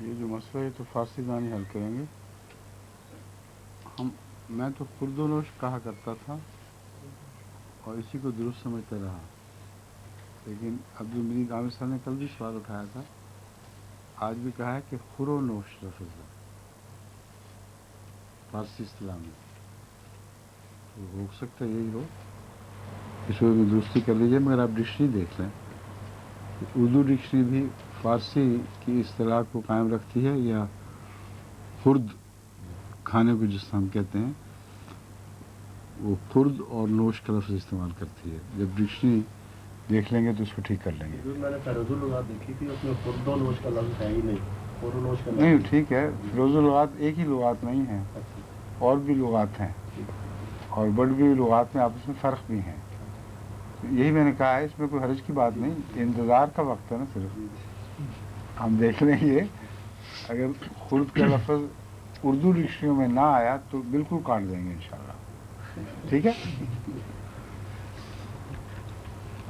یہ جو مسئلہ ہے تو فارسی دانی حل کریں گے. میں تو پردونوش کہا کرتا تھا اور اسی کو درست سمجھتا رہا، لیکن عبدالمجید عامر صاحب نے کل بھی سوال اٹھایا تھا، آج بھی کہا ہے کہ خرونوش لفظ ہے فارسی اصطلاح میں. تو ہو سکتا ہے یہی ہو، اس کو بھی درستی کر لیجیے. مگر آپ ڈکشنری دیکھ لیں، اردو ڈکشنری بھی فارسی کی اصطلاح کو قائم رکھتی ہے یا خرد کھانے کو جس ہم کہتے ہیں وہ خرد اور نوش کا لفظ استعمال کرتی ہے. جب ڈکشنری دیکھ لیں گے تو اس کو ٹھیک کر لیں گے. میں نے فیروز اللغات دیکھی تھی، اس میں خرد و نوش کا لفظ ہے ہی نہیں، خور و نوش کا لفظ نہیں. ٹھیک ہے، فیروز اللغات ایک ہی لغات نہیں ہیں، اور بھی لغات ہیں اور بڑھ گئی لغات میں آپس میں فرق بھی ہیں. یہی میں نے کہا ہے، اس میں کوئی حرج کی بات نہیں. انتظار کا وقت ہے نا، صرف ہم دیکھ لیں گے. اگر خرد کا لفظ اردو ڈکشنریوں میں نہ آیا تو بالکل کاٹ دیں گے انشاءاللہ. ٹھیک ہے.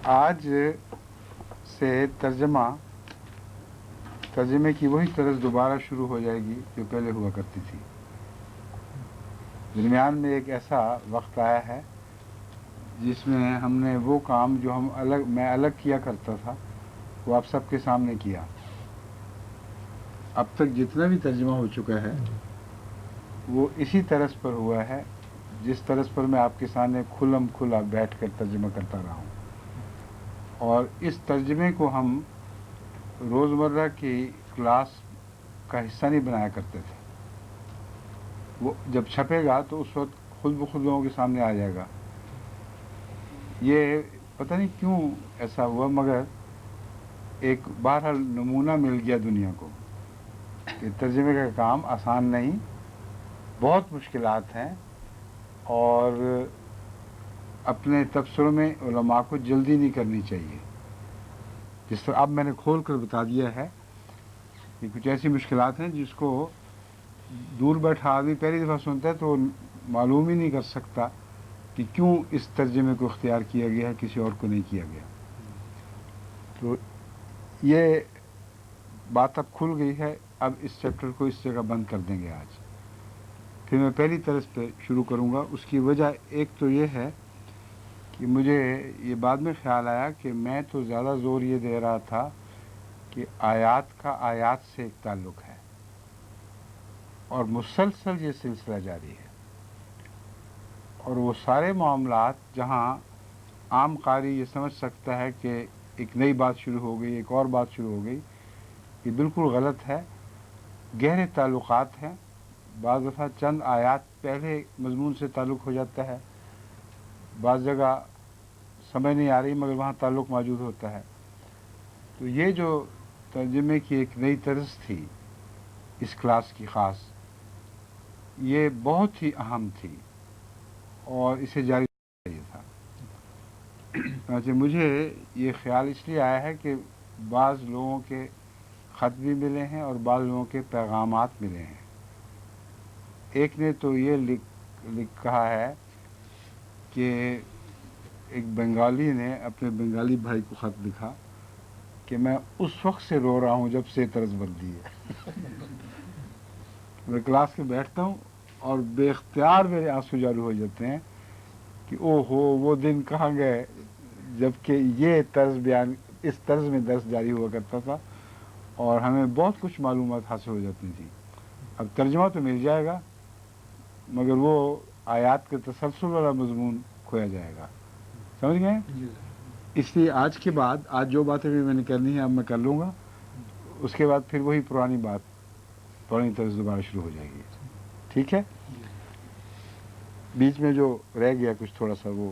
آج سے ترجمے کی وہی طرز دوبارہ شروع ہو جائے گی جو پہلے ہوا کرتی تھی. درمیان میں ایک ایسا وقت آیا ہے جس میں ہم نے وہ کام جو میں الگ کیا کرتا تھا وہ آپ سب کے سامنے کیا. اب تک جتنا بھی ترجمہ ہو چکا ہے وہ اسی طرز پر ہوا ہے جس طرز پر میں آپ کے سامنے کھلم کھلا بیٹھ کر ترجمہ کرتا رہا ہوں. اور اس ترجمے کو ہم روزمرہ کی کلاس کا حصہ نہیں بنایا کرتے تھے. وہ جب چھپے گا تو اس وقت خود بخود لوگوں کے سامنے آ جائے گا. یہ پتہ نہیں کیوں ایسا ہوا، مگر ایک بہرحال نمونہ مل گیا دنیا کو کہ ترجمے کا کام آسان نہیں، بہت مشکلات ہیں، اور اپنے تبصروں میں علماء کو جلدی نہیں کرنی چاہیے. جس طرح اب میں نے کھول کر بتا دیا ہے کہ کچھ ایسی مشکلات ہیں جس کو دور بیٹھا آدمی پہلی دفعہ سنتا ہے تو معلوم ہی نہیں کر سکتا کہ کیوں اس ترجمے کو اختیار کیا گیا ہے، کسی اور کو نہیں کیا گیا. تو یہ بات اب کھل گئی ہے. اب اس چیپٹر کو اس جگہ بند کر دیں گے آج. پھر میں پہلی طرز پہ شروع کروں گا. اس کی وجہ ایک تو یہ ہے کہ مجھے یہ بعد میں خیال آیا کہ میں تو زیادہ زور یہ دے رہا تھا کہ آیات کا آیات سے ایک تعلق ہے اور مسلسل یہ سلسلہ جاری ہے، اور وہ سارے معاملات جہاں عام قاری یہ سمجھ سکتا ہے کہ ایک نئی بات شروع ہو گئی، ایک اور بات شروع ہو گئی، یہ بالکل غلط ہے. گہرے تعلقات ہیں. بعض دفعہ چند آیات پہلے مضمون سے تعلق ہو جاتا ہے، بعض جگہ سمجھ نہیں آ رہی مگر وہاں تعلق موجود ہوتا ہے. تو یہ جو ترجمے کی ایک نئی طرز تھی اس کلاس کی خاص، یہ بہت ہی اہم تھی اور اسے جاری چاہیے تھا. چنانچہ مجھے یہ خیال اس لیے آیا ہے کہ بعض لوگوں کے خط بھی ملے ہیں اور بعض لوگوں کے پیغامات ملے ہیں. ایک نے تو یہ لکھ کہا ہے کہ ایک بنگالی نے اپنے بنگالی بھائی کو خط لکھا کہ میں اس وقت سے رو رہا ہوں جب سے طرز بدلی ہے. میں کلاس میں بیٹھتا ہوں اور بے اختیار میرے آنسو جاری ہو جاتے ہیں کہ او ہو وہ دن کہاں گئے جبکہ یہ طرز بیان اس طرز میں درس جاری ہوا کرتا تھا اور ہمیں بہت کچھ معلومات حاصل ہو جاتی تھی. اب ترجمہ تو مل جائے گا مگر وہ آیات کے تسلسل والا مضمون کھویا جائے گا. سمجھ گئے؟ اس لیے آج کے بعد جو باتیں بھی میں نے کرنی ہے اب میں کر لوں گا. اس کے بعد پھر وہی پرانی طرز دوبارہ شروع ہو جائے گی. ٹھیک ہے؟ بیچ میں جو رہ گیا کچھ تھوڑا سا وہ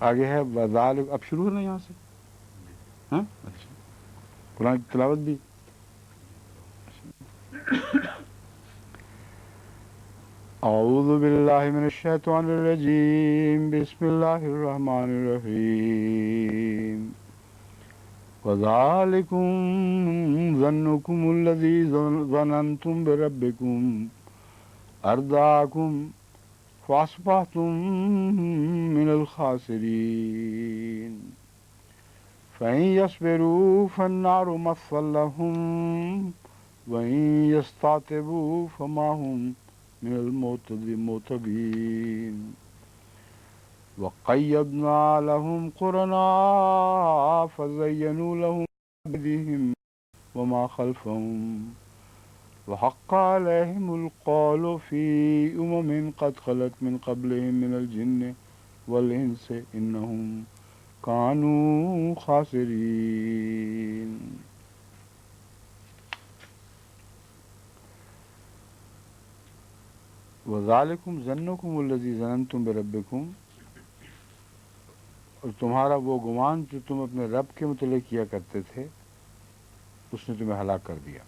آگے ہے وذالک، اب شروع ہونا یہاں سے، ہاں اچھا، قرآن کی تلاوت بھی. اعوذ باللہ من الشیطان الرجیم، بسم اللہ الرحمن الرحیم. وذالکم ظنکم الذی ظننتم بربکم ارداکم فاصبحتم من الخاسرین. فإن يصبروا فالنار مثوى لهم وإن يستعتبوا فما هم من المعتبين. وقيضنا لهم قرناء فزينوا لهم بأيديهم وما خلفهم وحق عليهم القول في قد خلت من قبلهم من الجن والإنس إنهم كانوا خاسرين. وذالکم ظنکم الذی ظننتم بربکم، اور تمہارا وہ گمان جو تم اپنے رب کے متعلق کیا کرتے تھے اس نے تمہیں ہلاک کر دیا.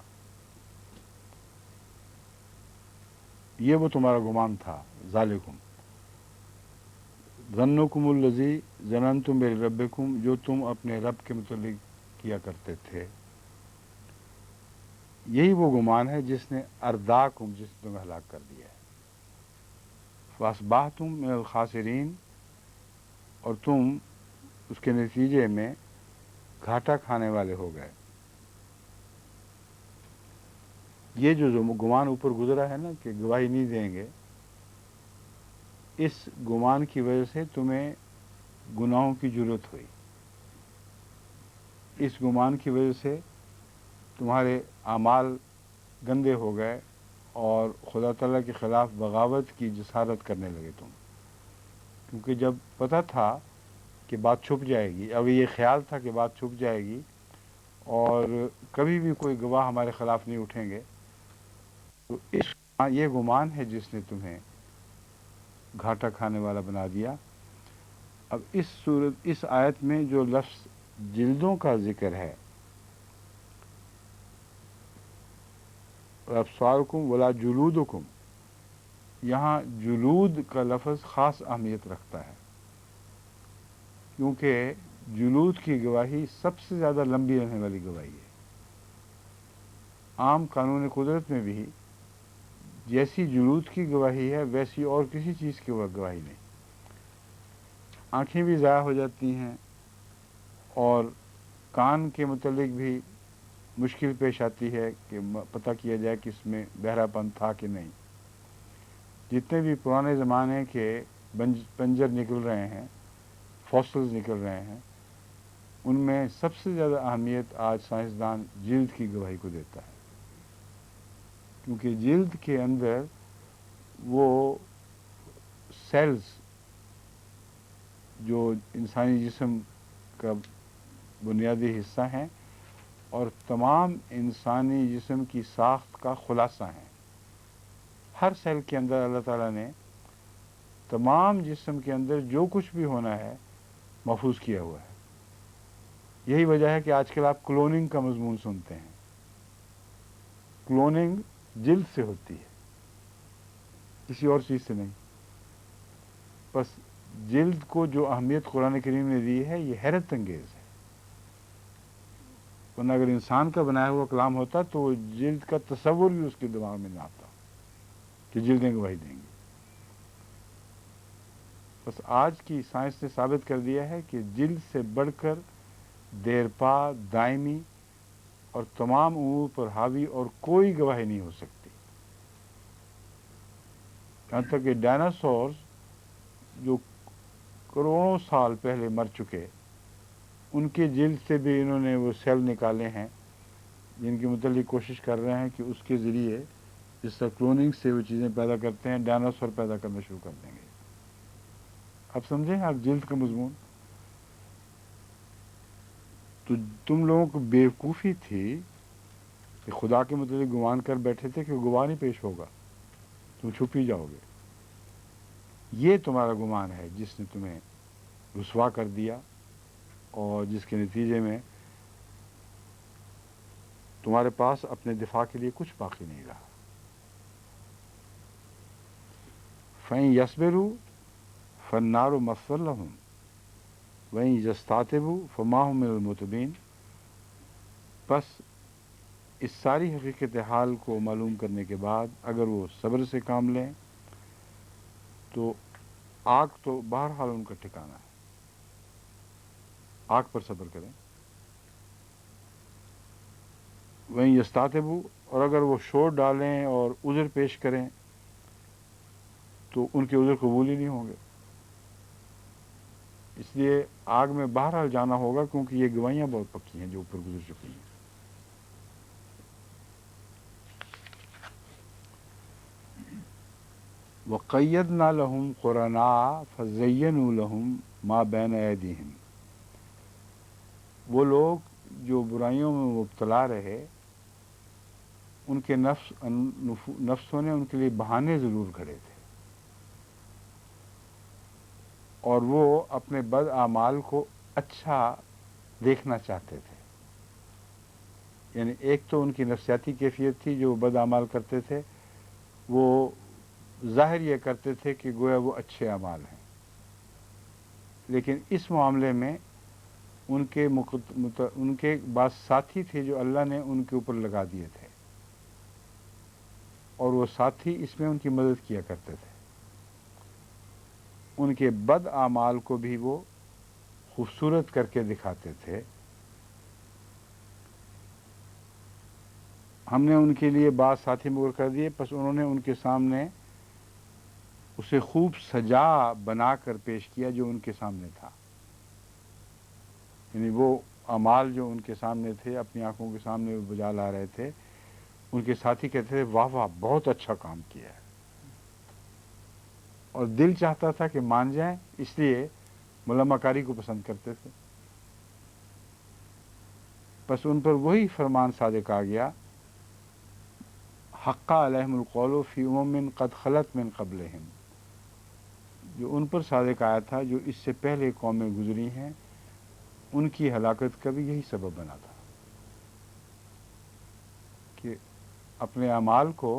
یہ وہ تمہارا گمان تھا. ذالکم ظنکم الذی ظننتم بربکم، جو تم اپنے رب کے متعلق کیا کرتے تھے، یہی وہ گمان ہے جس نے ارداکم، جس نے تمہیں ہلاک کر دیا ہے. فاصبحتم من الخاسرین، اور تم اس کے نتیجے میں گھاٹا کھانے والے ہو گئے. یہ جو گمان اوپر گزرا ہے نا کہ گواہی نہیں دیں گے، اس گمان کی وجہ سے تمہیں گناہوں کی جرات ہوئی. اس گمان کی وجہ سے تمہارے اعمال گندے ہو گئے اور خدا تعالیٰ کے خلاف بغاوت کی جسارت کرنے لگے تم. کیونکہ جب پتہ تھا کہ بات چھپ جائے گی، اب یہ خیال تھا کہ بات چھپ جائے گی اور کبھی بھی کوئی گواہ ہمارے خلاف نہیں اٹھیں گے، تو یہ گمان ہے جس نے تمہیں گھاٹا کھانے والا بنا دیا. اب اس آیت میں جو لفظ جلدوں کا ذکر ہے، ابصارکم ولا جلودکم، یہاں جلود کا لفظ خاص اہمیت رکھتا ہے، کیونکہ جلود کی گواہی سب سے زیادہ لمبی رہنے والی گواہی ہے. عام قانون قدرت میں بھی جیسی جلود کی گواہی ہے ویسی اور کسی چیز کی گواہی نہیں. آنکھیں بھی ضائع ہو جاتی ہیں اور کان کے متعلق بھی مشکل پیش آتی ہے کہ پتہ کیا جائے کہ اس میں بہرا پن تھا کہ نہیں. جتنے بھی پرانے زمانے کے پنجر نکل رہے ہیں، فوسلز نکل رہے ہیں، ان میں سب سے زیادہ اہمیت آج سائنسدان جلد کی گواہی کو دیتا ہے، کیونکہ جلد کے اندر وہ سیلز جو انسانی جسم کا بنیادی حصہ ہیں اور تمام انسانی جسم کی ساخت کا خلاصہ ہیں. ہر سیل کے اندر اللہ تعالیٰ نے تمام جسم کے اندر جو کچھ بھی ہونا ہے محفوظ کیا ہوا ہے. یہی وجہ ہے کہ آج کل آپ کلوننگ کا مضمون سنتے ہیں. کلوننگ جلد سے ہوتی ہے، کسی اور چیز سے نہیں. بس جلد کو جو اہمیت قرآن کریم نے دی ہے یہ حیرت انگیز ہے. ورنہ اگر انسان کا بنایا ہوا کلام ہوتا تو جلد کا تصور بھی اس کے دماغ میں نہ آتا کہ جلدیں گواہی دیں گی. بس آج کی سائنس نے ثابت کر دیا ہے کہ جلد سے بڑھ کر دیرپا، دائمی اور تمام امور پر حاوی اور کوئی گواہی نہیں ہو سکتی. یہاں تک کہ ڈائناسورز جو کروڑوں سال پہلے مر چکے، ان کے جلد سے بھی انہوں نے وہ سیل نکالے ہیں جن کے متعلق کوشش کر رہے ہیں کہ اس کے ذریعے جس طرح کلوننگ سے وہ چیزیں پیدا کرتے ہیں ڈائناسور پیدا کرنا شروع کر دیں گے. اب سمجھیں آپ جلد کا مضمون. تو تم لوگوں کو بیوقوفی تھی کہ خدا کے متعلق گمان کر بیٹھے تھے کہ گواہ نہیں پیش ہوگا، تم چھپ ہی جاؤ گے. یہ تمہارا گمان ہے جس نے تمہیں رسوا کر دیا، اور جس کے نتیجے میں تمہارے پاس اپنے دفاع کے لیے کچھ باقی نہیں رہا۔ فَإِن يَصْبِرُوا فَالنَّارُ مَثْوًى لَهُمْ وَإِن يَسْتَعْتِبُوا فَمَا هُم مِّنَ الْمُعْتَبِينَ۔ بس اس ساری حقیقت حال کو معلوم کرنے کے بعد اگر وہ صبر سے کام لیں تو آگ تو بہرحال ان کا ٹھکانہ ہے، آگ پر صبر کریں۔ وہیں یستعتبوا، اور اگر وہ شور ڈالیں اور عذر پیش کریں تو ان کے عذر قبول ہی نہیں ہوں گے، اس لیے آگ میں بہرحال جانا ہوگا، کیونکہ یہ گواہیاں بہت پکی ہیں جو اوپر گزر چکی ہیں۔ وَقَيَّدْنَا لَهُمْ قُرَنَاءَ فَزَيَّنُوا لَهُمْ مَا بَيْنَ أَيْدِيهِمْ۔ وہ لوگ جو برائیوں میں مبتلا رہے، ان کے نفسوں نے ان کے لیے بہانے ضرور گھڑے تھے، اور وہ اپنے بد اعمال کو اچھا دیکھنا چاہتے تھے۔ یعنی ایک تو ان کی نفسیاتی کیفیت تھی، جو بد اعمال کرتے تھے وہ ظاہر یہ کرتے تھے کہ گویا وہ اچھے اعمال ہیں، لیکن اس معاملے میں ان کے بعض ساتھی تھے جو اللہ نے ان کے اوپر لگا دیے تھے، اور وہ ساتھی اس میں ان کی مدد کیا کرتے تھے۔ ان کے بد اعمال کو بھی وہ خوبصورت کر کے دکھاتے تھے۔ ہم نے ان کے لیے بعض ساتھی مقرر کر دیے، پس انہوں نے ان کے سامنے اسے خوب سجا بنا کر پیش کیا جو ان کے سامنے تھا۔ یعنی وہ اعمال جو ان کے سامنے تھے، اپنی آنکھوں کے سامنے وہ بجا لا رہے تھے، ان کے ساتھی کہتے تھے واہ واہ بہت اچھا کام کیا ہے، اور دل چاہتا تھا کہ مان جائیں، اس لیے ملامہ کاری کو پسند کرتے تھے۔ بس ان پر وہی فرمان صادق آ گیا، حق علیہم القول فی امم قد خلت من قبلہم، جو ان پر صادق آیا تھا جو اس سے پہلے قومیں گزری ہیں، ان کی ہلاکت کا بھی یہی سبب بنا تھا کہ اپنے اعمال کو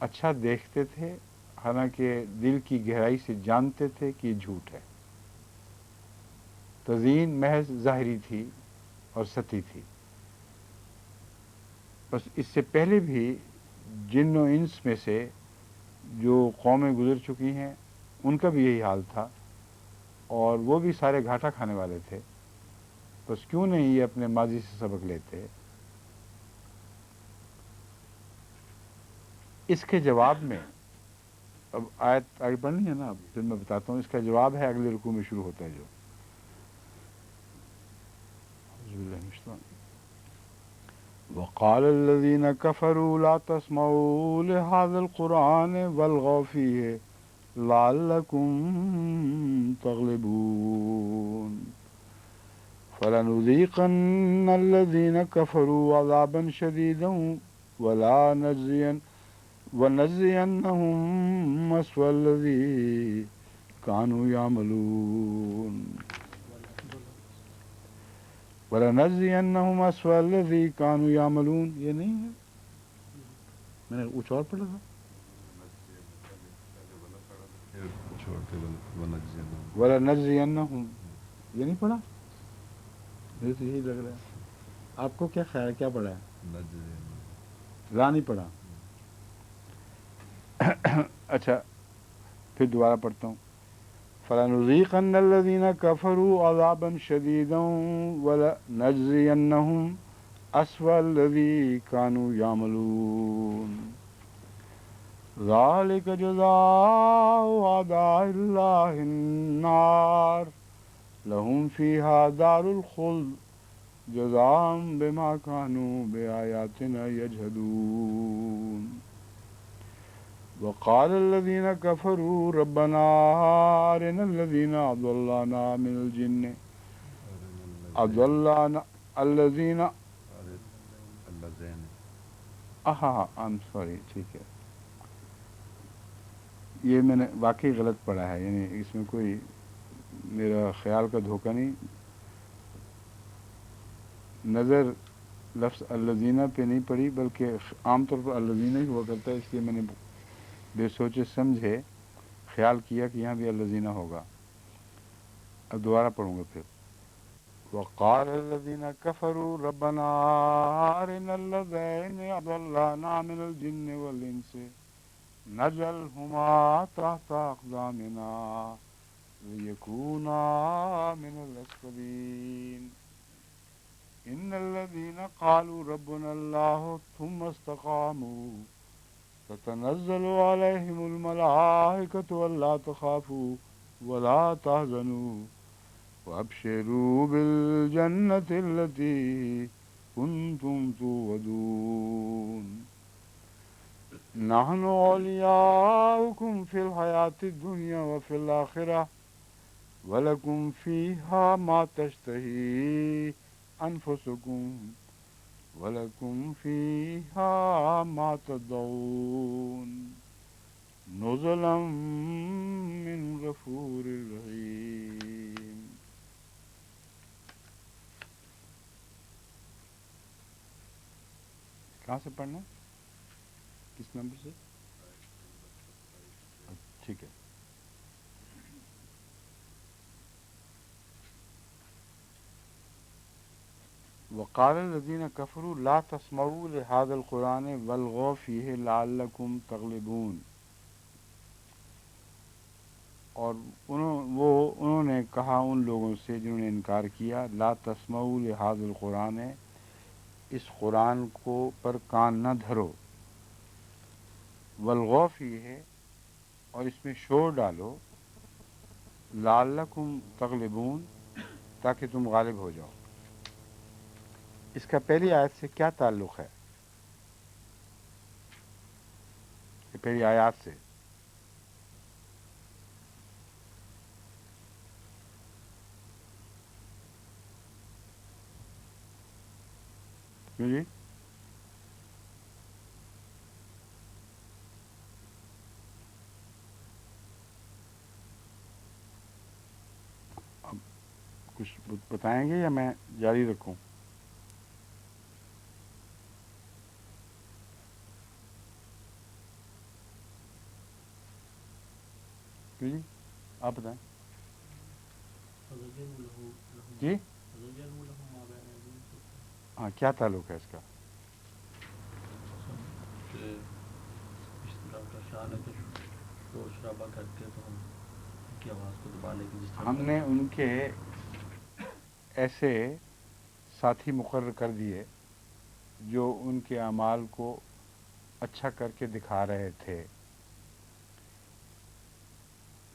اچھا دیکھتے تھے، حالانکہ دل کی گہرائی سے جانتے تھے کہ یہ جھوٹ ہے۔ تزیین محض ظاہری تھی اور سطحی تھی۔ بس اس سے پہلے بھی جن و انس میں سے جو قومیں گزر چکی ہیں ان کا بھی یہی حال تھا، اور وہ بھی سارے گھاٹا کھانے والے تھے۔ بس کیوں نہیں یہ اپنے ماضی سے سبق لیتے؟ اس کے جواب میں اب آیت آگے پڑھنی ہے نا، اب پھر میں بتاتا ہوں۔ اس کا جواب ہے اگلے رکوع میں شروع ہوتا ہے جو وقال الذين كفروا لا تسمعوا لهذا القرآن والغوا فيه لعلكم تغلبون فلنذيقن الذين كفروا عذابا شديدا ونجزينهم أسوأ الذي كانوا يعملون وَلَنَجْزِيَنَّهُمْ أَسْوَأَ الَّذِي كَانُوا يَعْمَلُونَ، یہ نہیں ہے، میں نے کچھ اور پڑھا تھا۔ وَلَنَجْزِيَنَّهُمْ، یہ نہیں پڑھا؟ مجھے تو یہی لگ رہا ہے۔ آپ کو کیا خیال ہے، کیا پڑھا ہے؟ لا نہیں پڑھا؟ اچھا پھر دوبارہ پڑھتا ہوں۔ فَلَنُذِيقَنَّ الَّذِينَ كَفَرُوا عَذَابًا شَدِيدًا وَلَنَجْزِيَنَّهُمْ أَسْوَأَ الَّذِي كَانُوا يَعْمَلُونَ ذَلِكَ جَزَاءُ أَعْدَاءِ اللَّهِ النَّارُ لَهُمْ فِيهَا دَارُ الْخُلْدِ جَزَاءً بِمَا كَانُوا بِآيَاتِنَا يَجْحَدُونَ وقال الذين كفروا ربنا أرنا الذين أضلنا من الجن أضلنا الذين I'm sorry، ٹھیک ہے، یہ میں نے واقعی غلط پڑھا ہے، یعنی اس میں کوئی میرا خیال کا دھوکہ نہیں، نظر لفظ الذین پہ نہیں پڑی بلکہ عام طور پر الذین ہی ہوا کرتا ہے، اس لیے میں نے بے سوچے سمجھے خیال کیا کہ یہاں بھی الذین ہوگا. اب دوبارہ پڑھوں گا پھر. وقال الذين كفروا ربنا أرنا الذين أضلانا من الجن والإنس نجعلهما تحت أقدامنا ليكونا من الأسفلين إن الذين قالوا ربنا الله ثم استقاموا تتنزل عليهم الملائكة ألا تخافوا ولا تحزنوا وأبشروا بالجنة التي كنتم توعدون نحن أولياؤكم في الحياة الدنيا وفي الآخرة ولكم فيها ما تشتهي أنفسكم ولكم فيها ما تدعون نزلا من غفور رحيم. کہاں سے پڑھنا؟ کس نمبر سے؟ ٹھیک ہے. وقال الذين كفروا لا تسمعوا لهذا القرآن والغوا فيه لعلكم تغلبون. اور انہوں نے کہا ان لوگوں سے جنہوں نے انکار کیا، لا تسمعوا لهذا القرآن، اس قرآن کو پر کان نہ دھرو، والغوا فیہ، اور اس میں شور ڈالو، لعلکم تغلبون، تاکہ تم غالب ہو جاؤ. اس کا پہلی آیت سے کیا تعلق ہے؟ پہلی آیات سے کیوں جی؟ اب کچھ بتائیں گے یا میں جاری رکھوں؟ کیوں جی؟ آپ بتائیں. جی ہاں، کیا تعلق ہے اس کا؟ اس طرح کا خیال ہے کہ شور شرابہ کر کے تو ہم کی آواز کو دبا لیں گے. جس طرح ہم نے ان کے ایسے ساتھی مقرر کر دیے جو ان کے اعمال کو اچھا کر کے دکھا رہے تھے،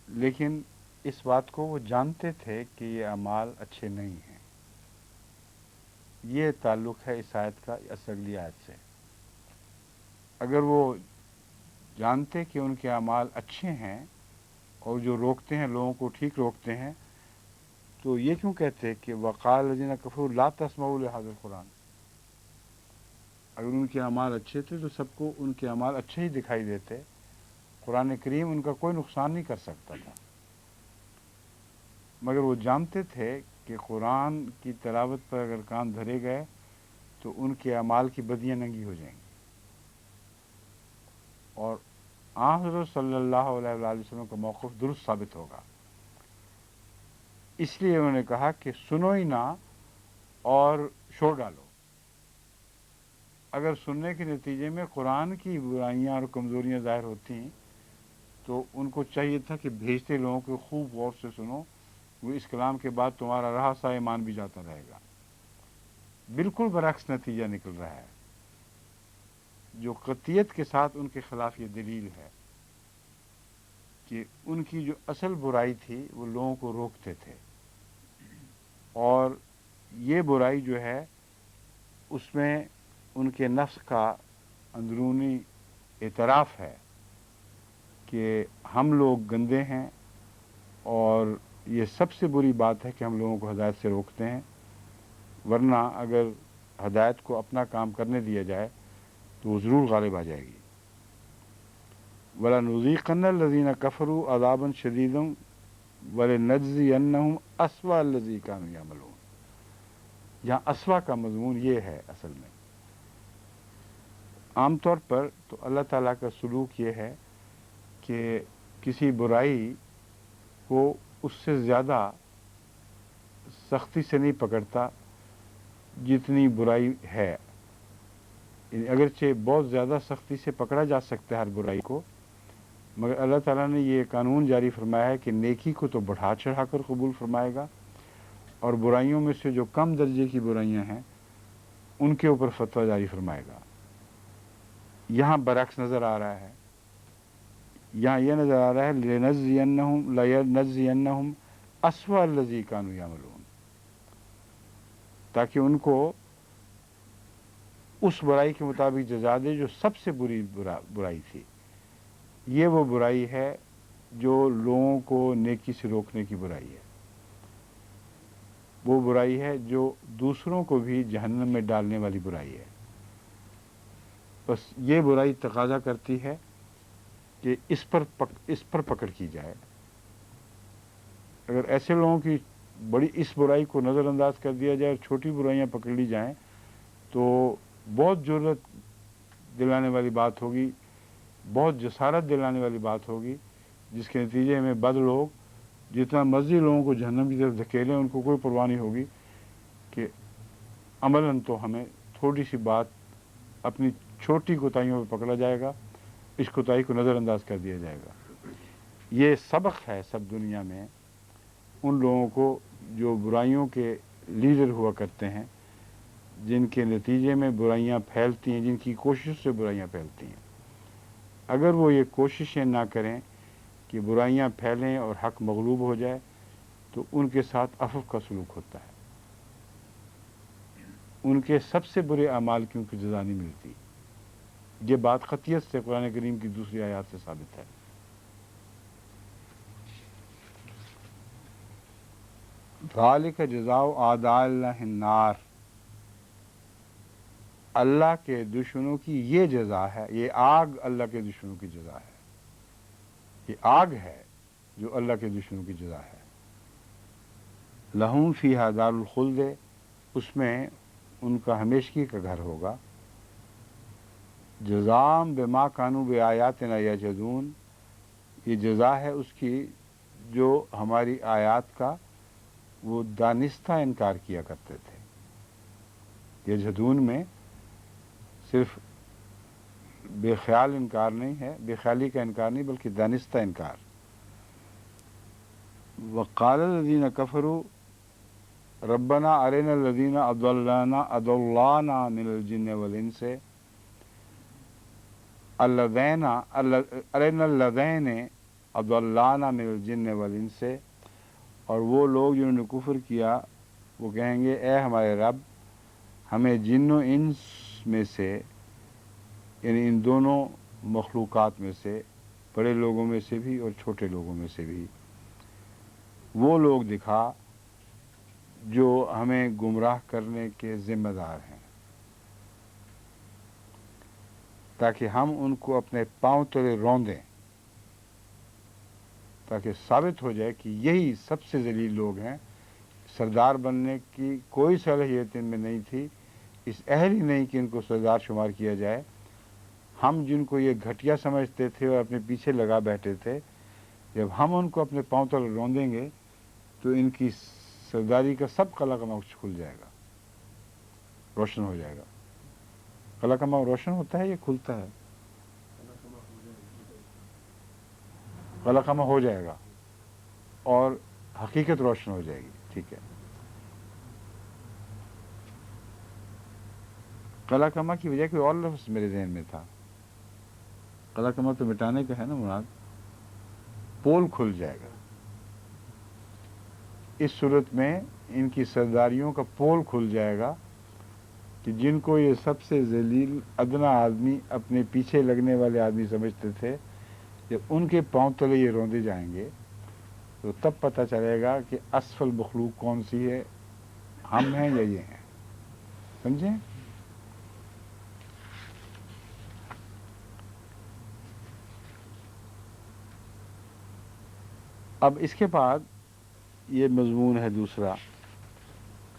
لیکن اس بات کو وہ جانتے تھے کہ یہ اعمال اچھے نہیں ہیں. یہ تعلق ہے اس آیت کا اس اگلی آیت سے. اگر وہ جانتے کہ ان کے اعمال اچھے ہیں اور جو روکتے ہیں لوگوں کو ٹھیک روکتے ہیں، تو یہ کیوں کہتے کہ وقال الذین کفروا لا تسمعوا لهذا القرآن؟ اگر ان کے اعمال اچھے تھے تو سب کو ان کے اعمال اچھے ہی دکھائی دیتے، قرآن کریم ان کا کوئی نقصان نہیں کر سکتا تھا. مگر وہ جانتے تھے کہ قرآن کی تلاوت پر اگر کان دھرے گئے تو ان کے اعمال کی بدیاں ننگی ہو جائیں گی، اور حضرت صلی اللہ علیہ وآلہ وسلم کا موقف درست ثابت ہوگا. اس لیے انہوں نے کہا کہ سنو ہی نہ اور شور ڈالو. اگر سننے کے نتیجے میں قرآن کی برائیاں اور کمزوریاں ظاہر ہوتی تو ان کو چاہیے تھا کہ بھیجتے لوگوں کو خوب غور سے سنو، وہ اس کلام کے بعد تمہارا رہا سا ایمان بھی جاتا رہے گا. بالکل برعکس نتیجہ نکل رہا ہے، جو قطعیت کے ساتھ ان کے خلاف یہ دلیل ہے کہ ان کی جو اصل برائی تھی وہ لوگوں کو روکتے تھے، اور یہ برائی جو ہے اس میں ان کے نفس کا اندرونی اعتراف ہے کہ ہم لوگ گندے ہیں، اور یہ سب سے بری بات ہے کہ ہم لوگوں کو ہدایت سے روکتے ہیں. ورنہ اگر ہدایت کو اپنا کام کرنے دیا جائے تو وہ ضرور غالب آ جائے گی. وَلَنُذِيقَنَّ الَّذِينَ كَفَرُوا عَذَابًا شَدِيدًا وَلَنَجْزِيَنَّهُمْ أَسْوَأَ الَّذِي كَانُوا يَعْمَلُونَ. یہاں اسوا کا مضمون یہ ہے اصل میں. عام طور پر تو اللہ تعالیٰ کا سلوک یہ ہے کہ کسی برائی کو اس سے زیادہ سختی سے نہیں پکڑتا جتنی برائی ہے. اگرچہ بہت زیادہ سختی سے پکڑا جا سکتا ہے ہر برائی کو، مگر اللہ تعالیٰ نے یہ قانون جاری فرمایا ہے کہ نیکی کو تو بڑھا چڑھا کر قبول فرمائے گا، اور برائیوں میں سے جو کم درجے کی برائیاں ہیں ان کے اوپر فتویٰ جاری فرمائے گا. یہاں برعکس نظر آ رہا ہے. یہاں یہ نظر آ رہا ہے لَيَنَجْزِيَنَّهُمْ أَسْوَأَ الَّذِي كَانُوا يَعْمَلُونَ، تاکہ ان کو اس برائی کے مطابق جزا دے جو سب سے بری برائی تھی. یہ وہ برائی ہے جو لوگوں کو نیکی سے روکنے کی برائی ہے. وہ برائی ہے جو دوسروں کو بھی جہنم میں ڈالنے والی برائی ہے. بس یہ برائی تقاضا کرتی ہے کہ اس پر پکڑ کی جائے. اگر ایسے لوگوں کی بڑی اس برائی کو نظر انداز کر دیا جائے اور چھوٹی برائیاں پکڑ لی جائیں تو بہت جرأت دلانے والی بات ہوگی، بہت جسارت دلانے والی بات ہوگی، جس کے نتیجے میں بد لوگ جتنا مرضی لوگوں کو جہنم کی طرف دھکیلیں ان کو کوئی پرواہ نہیں ہوگی کہ عملاً تو ہمیں تھوڑی سی بات اپنی چھوٹی کوتاہیوں پہ پکڑا جائے گا، اس کوتاہی کو نظر انداز کر دیا جائے گا. یہ سبق ہے سب دنیا میں ان لوگوں کو جو برائیوں کے لیڈر ہوا کرتے ہیں، جن کے نتیجے میں برائیاں پھیلتی ہیں، جن کی کوشش سے برائیاں پھیلتی ہیں. اگر وہ یہ کوششیں نہ کریں کہ برائیاں پھیلیں اور حق مغلوب ہو جائے تو ان کے ساتھ عفو کا سلوک ہوتا ہے. ان کے سب سے برے اعمال کی ان کی جزا نہیں ملتی. یہ بات قطعیت سے قرآن کریم کی دوسری آیات سے ثابت ہے. ذالک جزاء اعداء اللہ النار، اللہ کے دشمنوں کی یہ جزا ہے، یہ آگ اللہ کے دشمنوں کی جزا ہے. یہ آگ ہے جو اللہ کے دشمنوں کی جزا ہے. لہم فیہا دار الخلد، اس میں ان کا ہمیشگی کا گھر ہوگا. جزاء بما کانوا بآیاتنا یجحدون، یہ جزا ہے اس کی جو ہماری آیات کا وہ دانستہ انکار کیا کرتے تھے. یجحدون میں صرف بے خیال انکار نہیں ہے، بے خیالی کا انکار نہیں بلکہ دانستہ انکار. وقال الذین کفروا ربنا ارنا الذین اضلانا من الجن والانس ارنا الذین اضلانا من الجن والانس، اور وہ لوگ جنہوں نے کفر کیا وہ کہیں گے اے ہمارے رب ہمیں جن و انس میں سے، یعنی ان دونوں مخلوقات میں سے، بڑے لوگوں میں سے بھی اور چھوٹے لوگوں میں سے بھی، وہ لوگ دکھا جو ہمیں گمراہ کرنے کے ذمہ دار ہیں، تاکہ ہم ان کو اپنے پاؤں تلے روندیں، تاکہ ثابت ہو جائے کہ یہی سب سے ذلیل لوگ ہیں. سردار بننے کی کوئی صلاحیت ان میں نہیں تھی، اس اہل ہی نہیں کہ ان کو سردار شمار کیا جائے. ہم جن کو یہ گھٹیا سمجھتے تھے اور اپنے پیچھے لگا بیٹھے تھے، جب ہم ان کو اپنے پاؤں تلے روندیں گے تو ان کی سرداری کا سب قلع قمع کھل جائے گا، روشن ہو جائے گا. قلع قمع روشن ہوتا ہے، یہ کھلتا ہے. قلع قمع ہو جائے گا اور حقیقت روشن ہو جائے گی. ٹھیک ہے. قلع قمع کی وجہ کوئی اور لفظ میرے ذہن میں تھا. قلع قمع تو مٹانے کا ہے نا مراد. پول کھل جائے گا. اس صورت میں ان کی سرداریوں کا پول کھل جائے گا کہ جن کو یہ سب سے ذلیل ادنا آدمی اپنے پیچھے لگنے والے آدمی سمجھتے تھے، جب ان کے پاؤں تلے یہ روندے جائیں گے تو تب پتہ چلے گا کہ اسفل مخلوق کون سی ہے، ہم ہیں یا یہ ہیں. سمجھیں؟ اب اس کے بعد یہ مضمون ہے دوسرا،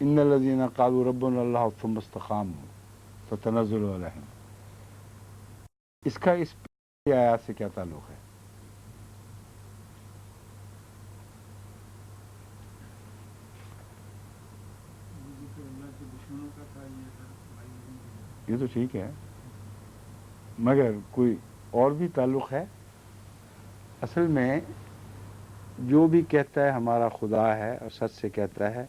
ان الذین قالوا ربنا اللہ ثم استقاموا فتنزل علیہم، اس کا اس آیات سے کیا تعلق ہے؟ یہ تو ٹھیک ہے، مگر کوئی اور بھی تعلق ہے؟ اصل میں جو بھی کہتا ہے ہمارا خدا ہے اور سچ سے کہتا ہے،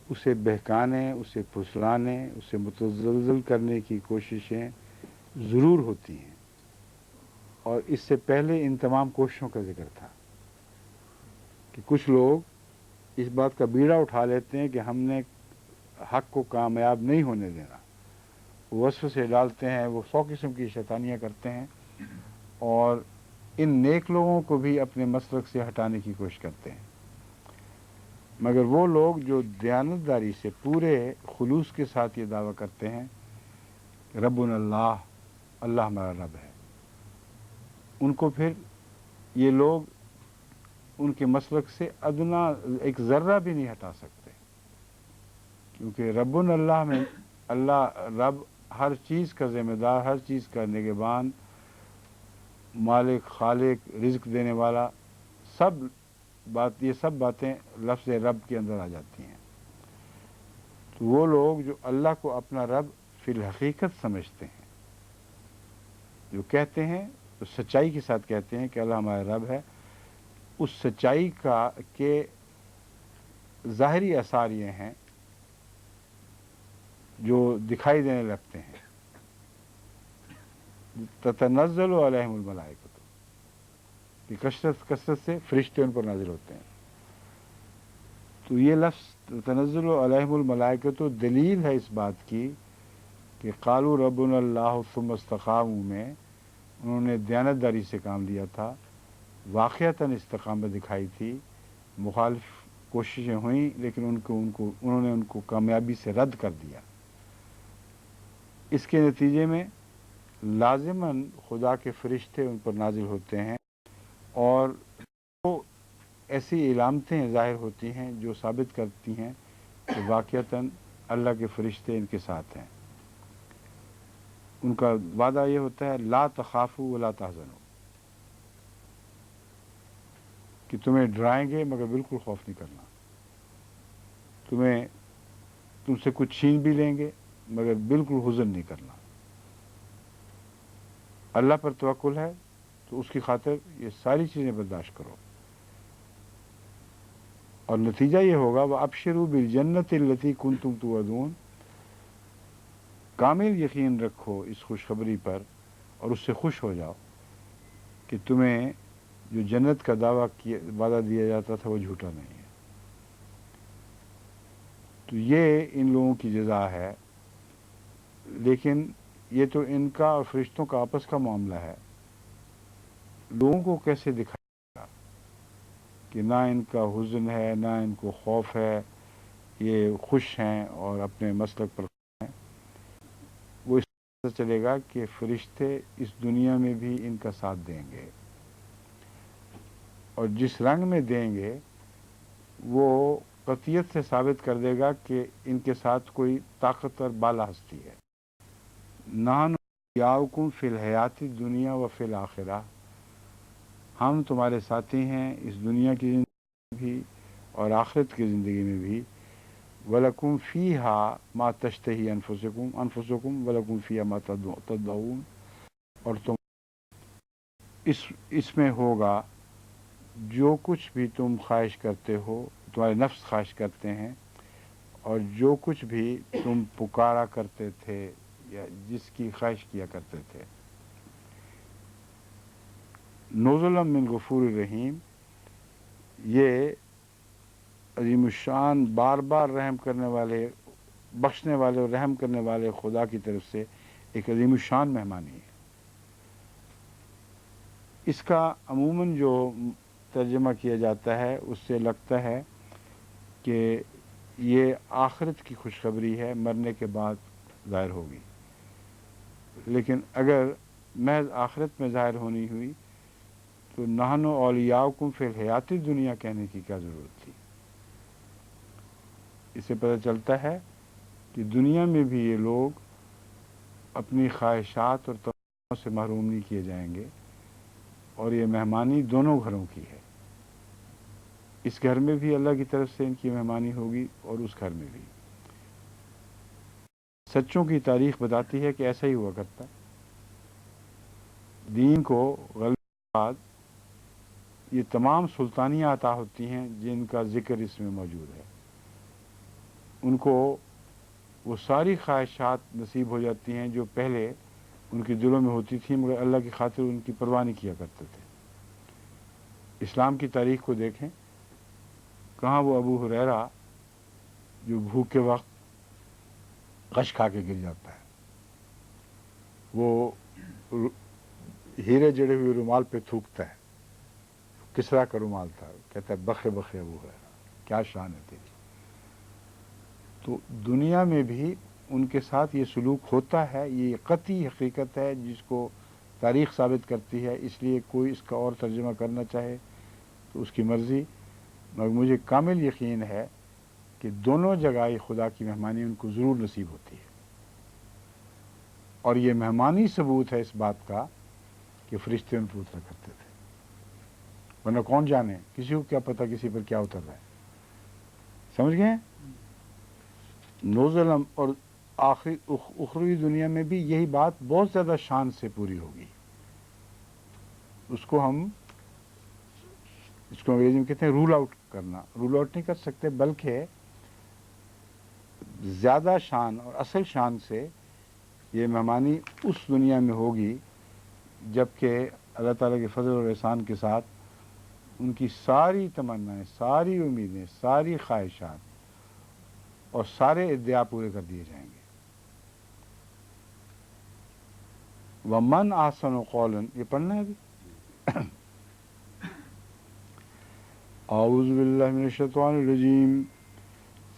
اسے بہکانے، اسے پھسلانے، اسے متزلزل کرنے کی کوششیں ضرور ہوتی ہیں، اور اس سے پہلے ان تمام کوششوں کا ذکر تھا کہ کچھ لوگ اس بات کا بیڑا اٹھا لیتے ہیں کہ ہم نے حق کو کامیاب نہیں ہونے دینا، وسوسے ڈالتے ہیں، وہ 100 قسم کی شیطانیاں کرتے ہیں، اور ان نیک لوگوں کو بھی اپنے مسلک سے ہٹانے کی کوشش کرتے ہیں۔ مگر وہ لوگ جو دیانتداری داری سے پورے خلوص کے ساتھ یہ دعویٰ کرتے ہیں کہ ربنا اللہ، اللہ ہمارا رب ہے، ان کو پھر یہ لوگ ان کے مسلک سے ادنا ایک ذرہ بھی نہیں ہٹا سکتے، کیونکہ ربنا اللہ میں اللہ رب ہر چیز کا ذمہ دار، ہر چیز کا نگہبان، مالک، خالق، رزق دینے والا، یہ سب باتیں لفظ رب کے اندر آ جاتی ہیں۔ تو وہ لوگ جو اللہ کو اپنا رب فی الحقیقت سمجھتے ہیں، جو کہتے ہیں تو سچائی کے ساتھ کہتے ہیں کہ اللہ ہمارا رب ہے، اس سچائی کے ظاہری آثار یہ ہیں جو دکھائی دینے لگتے ہیں، تتنزل علیہم الملائکۃ، کہ کثرت سے فرشتے ان پر نازل ہوتے ہیں۔ تو یہ لفظ تنزل علیہم الملائکۃ دلیل ہے اس بات کی کہ قالوا ربنا اللہ ثم استقاموا میں انہوں نے دیانتداری سے کام لیا تھا، واقعتاً استقامت دکھائی تھی، مخالف کوششیں ہوئیں، لیکن انہوں نے ان کو کامیابی سے رد کر دیا۔ اس کے نتیجے میں لازماً خدا کے فرشتے ان پر نازل ہوتے ہیں، اور وہ ایسی علامتیں ظاہر ہوتی ہیں جو ثابت کرتی ہیں کہ واقعتاً اللہ کے فرشتے ان کے ساتھ ہیں۔ ان کا وعدہ یہ ہوتا ہے لا تخافوا ولا تحزنوا، کہ تمہیں ڈرائیں گے مگر بالکل خوف نہیں کرنا، تم سے کچھ چھین بھی لیں گے مگر بالکل حزن نہیں کرنا۔ اللہ پر توکل ہے تو اس کی خاطر یہ ساری چیزیں برداشت کرو، اور نتیجہ یہ ہوگا وَأَبْشِرُوا بِالْجَنَّةِ الَّتِي كُنْتُمْ تُوعَدُونَ، کامل یقین رکھو اس خوشخبری پر اور اس سے خوش ہو جاؤ کہ تمہیں جو جنت کا وعدہ دیا جاتا تھا وہ جھوٹا نہیں ہے۔ تو یہ ان لوگوں کی جزا ہے، لیکن یہ تو ان کا اور فرشتوں کا آپس کا معاملہ ہے، لوگوں کو کیسے دکھائے گا کہ نہ ان کا حزن ہے نہ ان کو خوف ہے، یہ خوش ہیں اور اپنے مسلک پر ہیں۔ وہ اس طرح چلے گا کہ فرشتے اس دنیا میں بھی ان کا ساتھ دیں گے، اور جس رنگ میں دیں گے وہ قطعیت سے ثابت کر دے گا کہ ان کے ساتھ کوئی طاقتور بالا ہستی ہے۔ نحن اولیاؤکم فی الحیات الدنیا و فی الآخرہ، ہم تمہارے ساتھی ہیں اس دنیا کی زندگی میں بھی اور آخرت کی زندگی میں بھی۔ وَلَكُمْ فِيهَا مَا تَشْتَهِي أَنفُسُكُمْ وَلَكُمْ فِيهَا مَا تَدْعُونَ، اور تم اس میں ہوگا جو کچھ بھی تم خواہش کرتے ہو، تمہارے نفس خواہش کرتے ہیں، اور جو کچھ بھی تم پکارا کرتے تھے یا جس کی خواہش کیا کرتے تھے۔ نزلا من غفور الرحیم، یہ عظیم الشان بار بار رحم کرنے والے، بخشنے والے اور رحم کرنے والے خدا کی طرف سے ایک عظیم الشان مہمانی ہے۔ اس کا عموماً جو ترجمہ کیا جاتا ہے اس سے لگتا ہے کہ یہ آخرت کی خوشخبری ہے، مرنے کے بعد ظاہر ہوگی، لیکن اگر محض آخرت میں ظاہر ہونی ہوئی تو نحن اولیاؤکم فی الحیات الدنیا کہنے کی کیا ضرورت تھی؟ اس سے پتہ چلتا ہے کہ دنیا میں بھی یہ لوگ اپنی خواہشات اور تمناؤں سے محروم نہیں کیے جائیں گے، اور یہ مہمانی دونوں گھروں کی ہے۔ اس گھر میں بھی اللہ کی طرف سے ان کی مہمانی ہوگی اور اس گھر میں بھی۔ سچوں کی تاریخ بتاتی ہے کہ ایسا ہی ہوا کرتا ہے۔ دین کو غلبے کے بعد یہ تمام سلطانیاں عطا ہوتی ہیں جن کا ذکر اس میں موجود ہے، ان کو وہ ساری خواہشات نصیب ہو جاتی ہیں جو پہلے ان کے دلوں میں ہوتی تھیں، مگر اللہ کی خاطر ان کی پرواہ نہیں کیا کرتے تھے۔ اسلام کی تاریخ کو دیکھیں، کہاں وہ ابو ہریرہ جو بھوک کے وقت غش کھا کے گر جاتا ہے، وہ ہیرے جڑے ہوئے رومال پہ تھوکتا ہے، کسرا کا رومال تھا، کہتا ہے بخے بخے ابو ہریرہ، کیا شان ہے تیری۔ تو دنیا میں بھی ان کے ساتھ یہ سلوک ہوتا ہے، یہ قطعی حقیقت ہے جس کو تاریخ ثابت کرتی ہے۔ اس لیے کوئی اس کا اور ترجمہ کرنا چاہے تو اس کی مرضی، مگر مجھے کامل یقین ہے کہ دونوں جگہ خدا کی مہمانی ان کو ضرور نصیب ہوتی ہے، اور یہ مہمانی ثبوت ہے اس بات کا کہ فرشتے ان پر اترا کرتے تھے، ورنہ کون جانے، کسی کو کیا پتہ کسی پر کیا اتر رہا ہے۔ سمجھ گئے؟ نوزل اور آخری اخروی دنیا میں بھی یہی بات بہت زیادہ شان سے پوری ہوگی۔ اس کو انگریزی میں کہتے ہیں رول آؤٹ کرنا، رول آؤٹ نہیں کر سکتے، بلکہ زیادہ شان اور اصل شان سے یہ مہمانی اس دنیا میں ہوگی جبکہ اللہ تعالیٰ کے فضل اور احسان کے ساتھ ان کی ساری تمنائیں، ساری امیدیں، ساری خواہشات اور سارے ادعا پورے کر دیے جائیں گے۔ وَمَنْ أَحْسَنُ قَوْلًا، یہ پڑھنا ہے ابھی۔ اعوذ باللہ من الشیطان الرجیم۔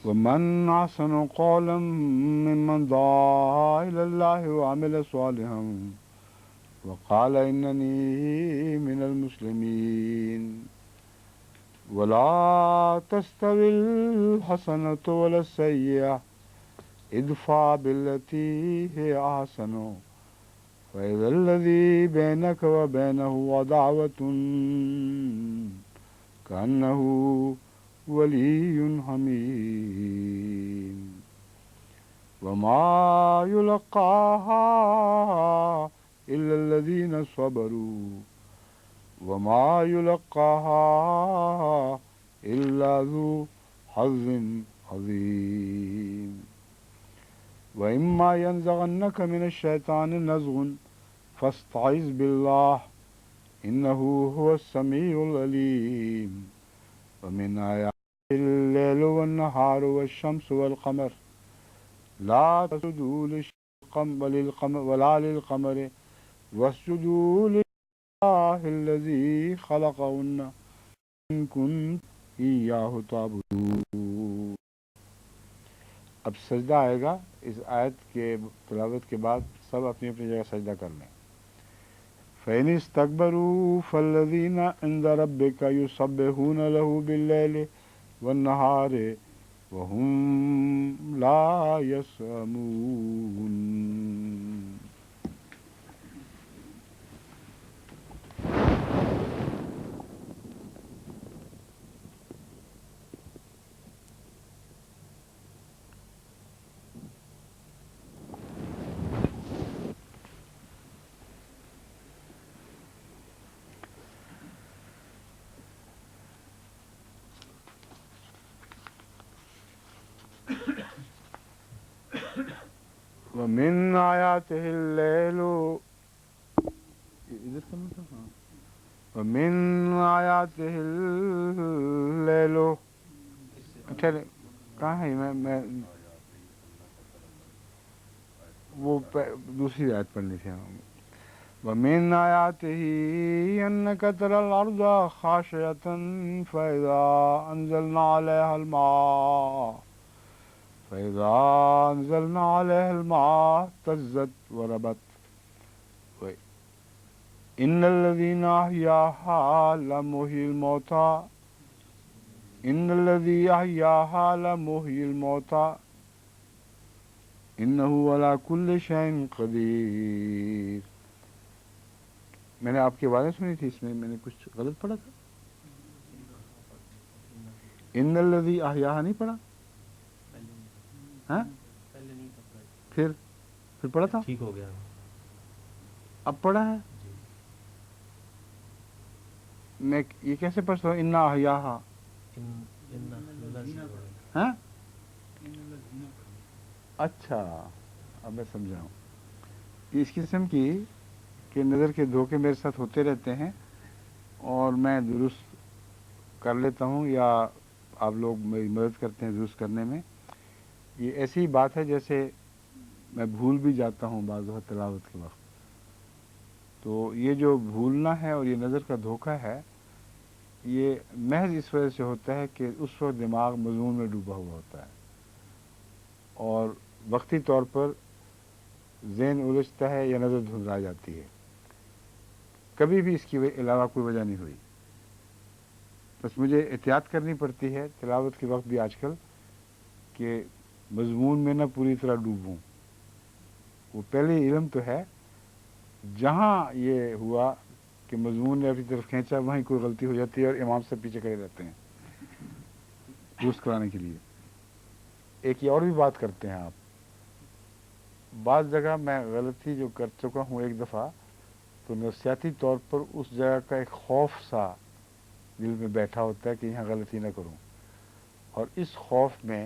وَمَنْ أَحْسَنُ قَوْلًا مِّمَّنْ دَعَا إِلَى اللَّهِ وَعَمِلَ صَالِحًا وَقَالَ إِنَّنِي مِنَ الْمُسْلِمِينَ وَلَا تَسْتَوِي الْحَسَنَةُ وَلَا السَّيِّئَةُ ادْفَعْ بِالَّتِي هِيَ أَحْسَنُ فَإِذَا الَّذِي بَيْنَكَ وَبَيْنَهُ عَدَاوَةٌ كَأَنَّهُ وَلِيٌّ حَمِيمٌ وَمَا يُلَقَّاهَا إِلَّا الَّذِينَ صَبَرُوا وَمَا يُلَقَّاهَا إِلَّا ذُو حَظٍّ عَظِيمٍ وَإِمَّا يَنزَغَنَّكَ مِنَ الشَّيْطَانِ نَزْغٌ فَاسْتَعِذْ بِاللَّهِ إِنَّهُ هُوَ السَّمِيعُ الْعَلِيمُ وَمِنْ آيَاتِهِ اللَّيْلُ وَالنَّهَارُ وَالشَّمْسُ وَالْقَمَرُ لَا تَسْجُدُوا لِلشَّمْسِ وَلَا لِلْقَمَرِ وَاسْجُدُوا لِلَّهِ الَّذِي خَلَقَهُنَّ إِن كُنتُمْ إِيَّاهُ تَعْبُدُونَ۔ اب سجدہ آئے گا، اس آیت کے تلاوت کے بعد سب اپنی اپنی جگہ سجدہ کر لیں۔ فَإِنِ اسْتَكْبَرُوا فَالَّذِينَ عِندَ رَبِّكَ يُسَبِّحُونَ لَهُ بِاللَّيْلِ وَالنَّهَارِ وَهُمْ لَا يَسْأَمُونَ۔ وَمِنْ آيَاتِهِ اللَّيْلُ وَمِنْ آيَاتِهِ اللَّيْلُ ٹھہرے، کہاں ہے؟ میں وہ دوسری آیت پڑھنی تھی۔ وَمِنْ آيَاتِهِ أَنَّكَ تَرَى الْأَرْضَ خَاشِعَةً فَإِذَا أَنزَلْنَا عَلَيْهَا الْمَاءَ اهْتَزَّتْ وَرَبَتْ إِنَّ الَّذِي أَحْيَاهَا لَمُحْيِي الْمَوْتَى ان الذی احیاها لمحیی الموتى انه علی کل شیء قدیر. میں نے آپ کی آوازیں سنی تھی، اس میں نے کچھ غلط پڑھا تھا؟ ان الذی احیاها نہیں پڑھا؟ ہاں پہلے نہیں پکڑا، پھر پڑھا تھا؟ ٹھیک ہو گیا اب پڑھا ہے؟ جی. میں یہ کیسے پڑھ سکتا ہوں انا احیاها؟ ہاں اچھا، اب میں سمجھا ہوں. اس قسم کی کہ نظر کے دھوکے میرے ساتھ ہوتے رہتے ہیں اور میں درست کر لیتا ہوں یا آپ لوگ میری مدد کرتے ہیں درست کرنے میں. یہ ایسی بات ہے جیسے میں بھول بھی جاتا ہوں بعض وقت تلاوت کے وقت. تو یہ جو بھولنا ہے اور یہ نظر کا دھوکہ ہے، یہ محض اس وجہ سے ہوتا ہے کہ اس وقت دماغ مضمون میں ڈوبا ہوا ہوتا ہے اور وقتی طور پر ذہن الجھتا ہے یا نظر دھندلا جاتی ہے. کبھی بھی اس کے علاوہ کوئی وجہ نہیں ہوئی. بس مجھے احتیاط کرنی پڑتی ہے تلاوت کے وقت بھی آج کل کہ مضمون میں نہ پوری طرح ڈوبوں. وہ پہلے علم تو ہے، جہاں یہ ہوا کہ مضمون نے اپنی طرف کھینچا وہیں کوئی غلطی ہو جاتی ہے اور امام سے پیچھے کھڑے رہتے ہیں درست کرانے کے لیے. ایک یہ اور بھی بات کرتے ہیں آپ، بعض جگہ میں غلطی جو کر چکا ہوں ایک دفعہ تو نفسیاتی طور پر اس جگہ کا ایک خوف سا دل میں بیٹھا ہوتا ہے کہ یہاں غلطی نہ کروں، اور اس خوف میں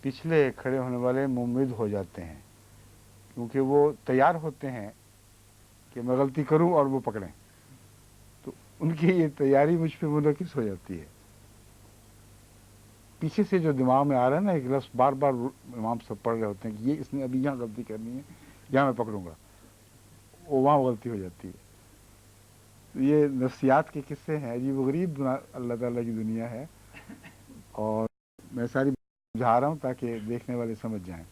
پچھلے کھڑے ہونے والے ممید ہو جاتے ہیں کیونکہ وہ تیار ہوتے ہیں کہ میں غلطی کروں اور وہ پکڑیں. تو ان کی یہ تیاری مجھ پہ منعکس ہو جاتی ہے. پیچھے سے جو دماغ میں آ رہا ہے نا ایک لفظ بار بار امام سب پڑھ رہے ہوتے ہیں کہ یہ اس نے ابھی یہاں غلطی کرنی ہے، یہاں میں پکڑوں گا، وہ وہاں غلطی ہو جاتی ہے. یہ نفسیات کے قصے ہیں، عجیب و غریب اللہ تعالیٰ کی دنیا ہے، اور میں ساری بجھا رہا ہوں تاکہ دیکھنے والے سمجھ جائیں.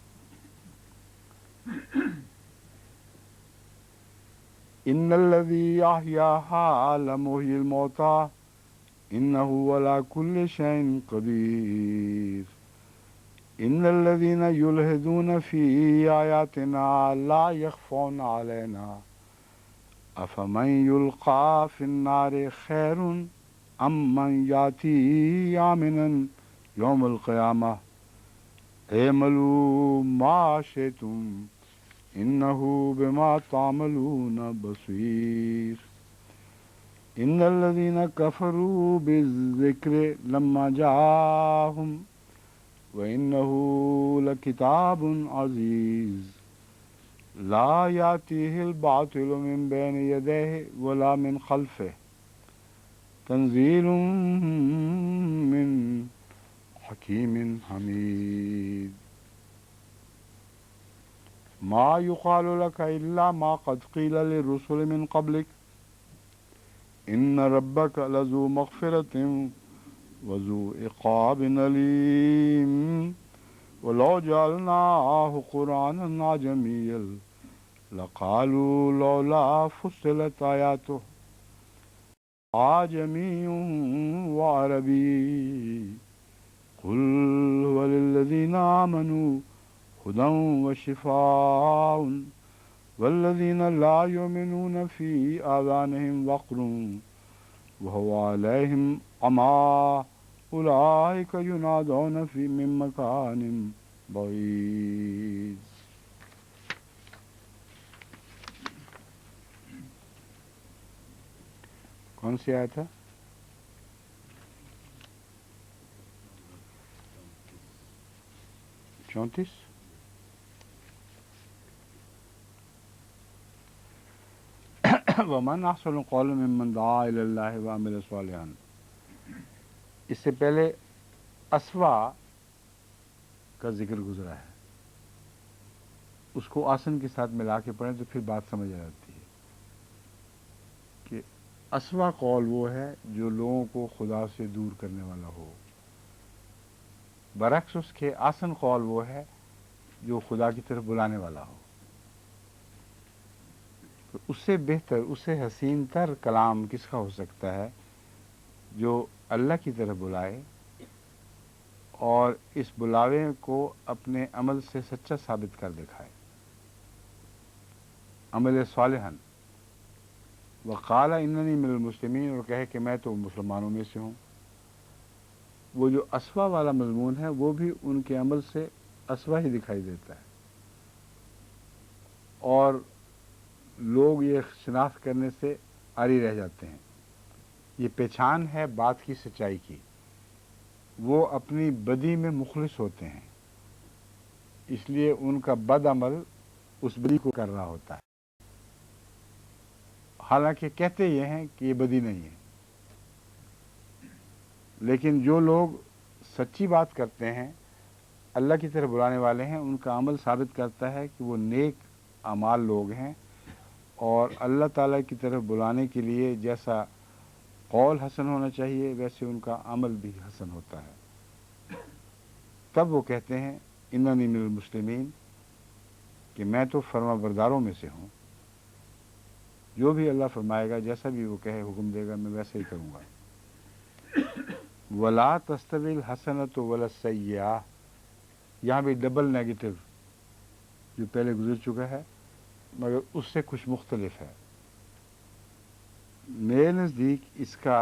ان الذی احیاها لمحیی الموتى انه علی کل شیء قدیر. ان الذین یلحدون فی آیاتنا لا یخفون علینا افمن یلقى فی النار خیر ام من یاتی آمنا یوم القیامہ اعملوا ما شئتم انہ بما تعملون بصیر. ان الذین کفروا بالذکر لما جاءہم وإنه لكتاب عزيز لا يأتيه الباطل من بين يديه ولا من خلفه تنزيل من حكيم حميد. ما يقال لك إلا ما قد قيل للرسل من قبلك إن ربك لذو مغفرة وذو عقاب علیم. ولو جعلناه قرآنا أعجميا لقالوا لولا فصلت آياته أعجمي وعربي قل هو للذين آمنوا هدى وشفاء والذين لا يؤمنون في آذانهم وقر وهو عليهم عمى أولئك ينادون في من مكان بعيد. کون سی آیت ہے؟ چونتیس. ومن احسن قولا ممن دعا الى اللہ وعمل صالحا. اس سے پہلے اسوا کا ذکر گزرا ہے، اس کو آسن کے ساتھ ملا کے پڑھیں تو پھر بات سمجھ آ جاتی ہے کہ اسوا قول وہ ہے جو لوگوں کو خدا سے دور کرنے والا ہو، برعکس اس کے آسن قول وہ ہے جو خدا کی طرف بلانے والا ہو. تو اس سے بہتر، اس سے حسین تر کلام کس کا ہو سکتا ہے جو اللہ کی طرف بلائے اور اس بلاوے کو اپنے عمل سے سچا ثابت کر دکھائے، عمل صالحاً، وقال اننی من المسلمین، اور کہے کہ میں تو مسلمانوں میں سے ہوں۔ وہ جو اسوا والا مضمون ہے وہ بھی ان کے عمل سے اسوا ہی دکھائی دیتا ہے، اور لوگ یہ شناخت کرنے سے عاری رہ جاتے ہیں۔ یہ پہچان ہے بات کی سچائی کی، وہ اپنی بدی میں مخلص ہوتے ہیں، اس لیے ان کا بد عمل اس بدی کو کر رہا ہوتا ہے، حالانکہ کہتے یہ ہیں کہ یہ بدی نہیں ہے۔ لیکن جو لوگ سچی بات کرتے ہیں، اللہ کی طرف بلانے والے ہیں، ان کا عمل ثابت کرتا ہے کہ وہ نیک اعمال لوگ ہیں، اور اللہ تعالیٰ کی طرف بلانے کے لیے جیسا قول حسن ہونا چاہیے ویسے ان کا عمل بھی حسن ہوتا ہے۔ تب وہ کہتے ہیں اننی من المسلمین، کہ میں تو فرما برداروں میں سے ہوں، جو بھی اللہ فرمائے گا، جیسا بھی وہ کہے، حکم دے گا، میں ویسے ہی کروں گا۔ ولا تستوی الحسنۃ ولا السیئۃ، یہاں بھی ڈبل نیگیٹو جو پہلے گزر چکا ہے مگر اس سے کچھ مختلف ہے۔ میرے نزدیک اس کا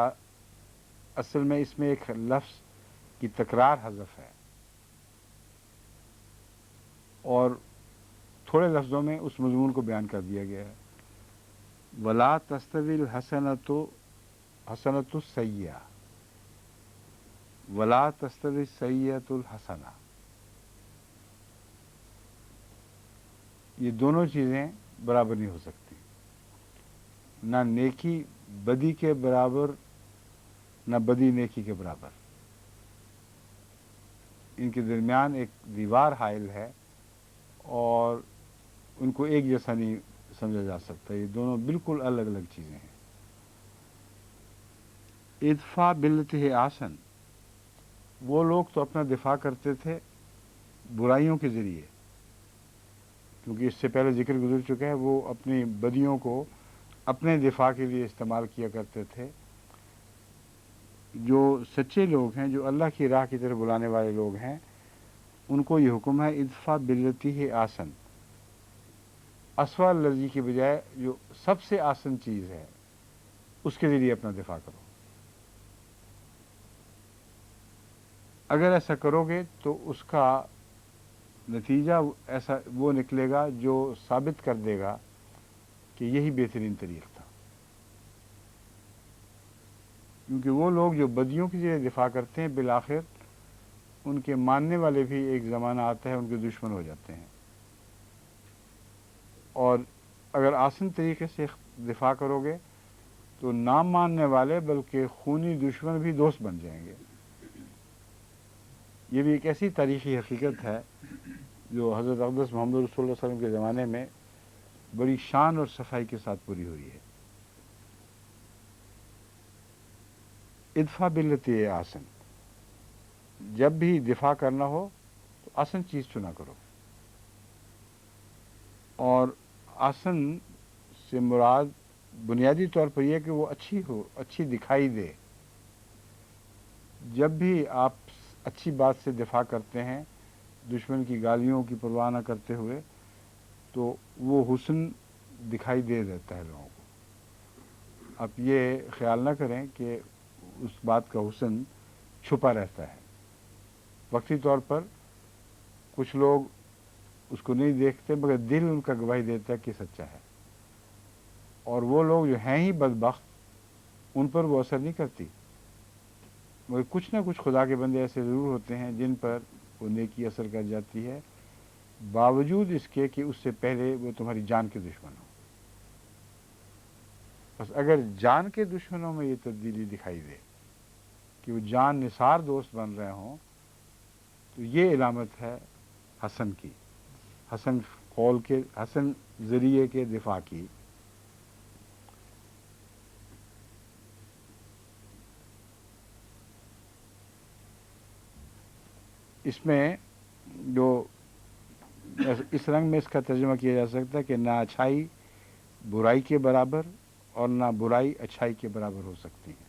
اصل میں اس میں ایک لفظ کی تکرار حذف ہے، اور تھوڑے لفظوں میں اس مضمون کو بیان کر دیا گیا ہے۔ ولا تستوی الحسنۃ حسنۃ السیئۃ ولا تستوی السیئۃ الحسنہ، یہ دونوں چیزیں برابر نہیں ہو سکتی، نہ نیکی بدی کے برابر، نہ بدی نیکی کے برابر، ان کے درمیان ایک دیوار حائل ہے، اور ان کو ایک جیسا نہیں سمجھا جا سکتا، یہ دونوں بالکل الگ الگ چیزیں ہیں۔ ادفع باللتی ہے آسن، وہ لوگ تو اپنا دفاع کرتے تھے برائیوں کے ذریعے، کیونکہ اس سے پہلے ذکر گزر چکا ہے، وہ اپنی بدیوں کو اپنے دفاع کے لیے استعمال کیا کرتے تھے۔ جو سچے لوگ ہیں، جو اللہ کی راہ کی طرف بلانے والے لوگ ہیں، ان کو یہ حکم ہے ادفع باللتی ہے آسن، اسوأ الذی کے بجائے جو سب سے آسن چیز ہے اس کے ذریعے اپنا دفاع کرو۔ اگر ایسا کرو گے تو اس کا نتیجہ ایسا وہ نکلے گا جو ثابت کر دے گا کہ یہی بہترین طریق تھا، کیونکہ وہ لوگ جو بدیوں کے ذریعے دفاع کرتے ہیں بالآخر ان کے ماننے والے بھی ایک زمانہ آتا ہے ان کے دشمن ہو جاتے ہیں، اور اگر آسن طریقے سے دفاع کرو گے تو نہ ماننے والے بلکہ خونی دشمن بھی دوست بن جائیں گے۔ یہ بھی ایک ایسی تاریخی حقیقت ہے جو حضرت اقدس محمد رسول اللہ صلی اللہ علیہ وسلم کے زمانے میں بڑی شان اور صفائی کے ساتھ پوری ہوئی ہے۔ ادفع باللتی ہے آسن، جب بھی دفاع کرنا ہو تو آسن چیز چنا کرو، اور آسن سے مراد بنیادی طور پر یہ کہ وہ اچھی ہو، اچھی دکھائی دے۔ جب بھی آپ اچھی بات سے دفاع کرتے ہیں دشمن کی گالیوں کی پرواہ نہ کرتے ہوئے، تو وہ حسن دکھائی دے دیتا ہے لوگوں کو۔ آپ یہ خیال نہ کریں کہ اس بات کا حسن چھپا رہتا ہے، وقتی طور پر کچھ لوگ اس کو نہیں دیکھتے مگر دل ان کا گواہی دیتا ہے کہ سچا ہے، اور وہ لوگ جو ہیں ہی بدبخت ان پر وہ اثر نہیں کرتی، مگر کچھ نہ کچھ خدا کے بندے ایسے ضرور ہوتے ہیں جن پر وہ نیکی اثر کر جاتی ہے، باوجود اس کے کہ اس سے پہلے وہ تمہاری جان کے دشمن ہو۔ بس اگر جان کے دشمنوں میں یہ تبدیلی دکھائی دے کہ وہ جان نثار دوست بن رہے ہوں، تو یہ علامت ہے حسن کی، حسن قول کے، حسن ذریعے کے دفاع کی۔ اس میں جو اس رنگ میں اس کا ترجمہ کیا جا سکتا ہے کہ نہ اچھائی برائی کے برابر اور نہ برائی اچھائی کے برابر ہو سکتی ہے۔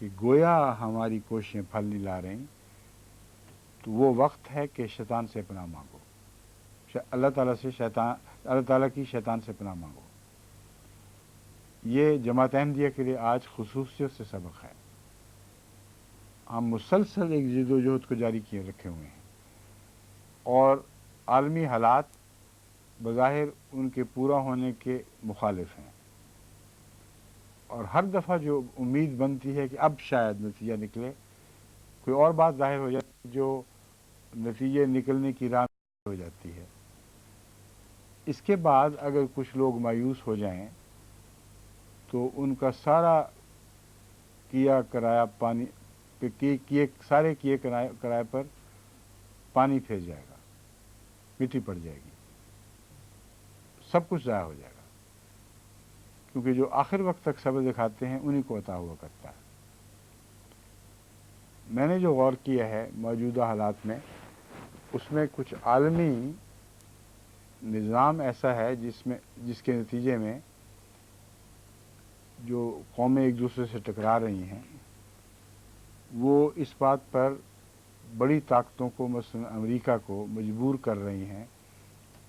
کہ گویا ہماری کوششیں پھل نہیں لا رہی، تو وہ وقت ہے کہ شیطان سے پناہ مانگو، اللہ تعالیٰ کی شیطان سے پناہ مانگو۔ یہ جماعت احمدیہ کے لیے آج خصوصیت سے سبق ہے۔ ہم مسلسل ایک جد و جہد کو جاری کیے رکھے ہوئے ہیں، اور عالمی حالات بظاہر ان کے پورا ہونے کے مخالف ہیں، اور ہر دفعہ جو امید بنتی ہے کہ اب شاید نتیجہ نکلے، کوئی اور بات ظاہر ہو جاتی ہے جو نتیجے نکلنے کی راہ ہو جاتی ہے۔ اس کے بعد اگر کچھ لوگ مایوس ہو جائیں تو ان کا سارا کیا کرایا پانی سارے کیے کرائے پر پانی پھیر جائے گا، مٹی پڑ جائے گی، سب کچھ ضائع ہو جائے گا، کیونکہ جو آخر وقت تک صبر دکھاتے ہیں انہی کو عطا ہوا کرتا ہے۔ میں نے جو غور کیا ہے موجودہ حالات میں، اس میں کچھ عالمی نظام ایسا ہے جس کے نتیجے میں جو قومیں ایک دوسرے سے ٹکرا رہی ہیں، وہ اس بات پر بڑی طاقتوں کو مثلا امریکہ کو مجبور کر رہی ہیں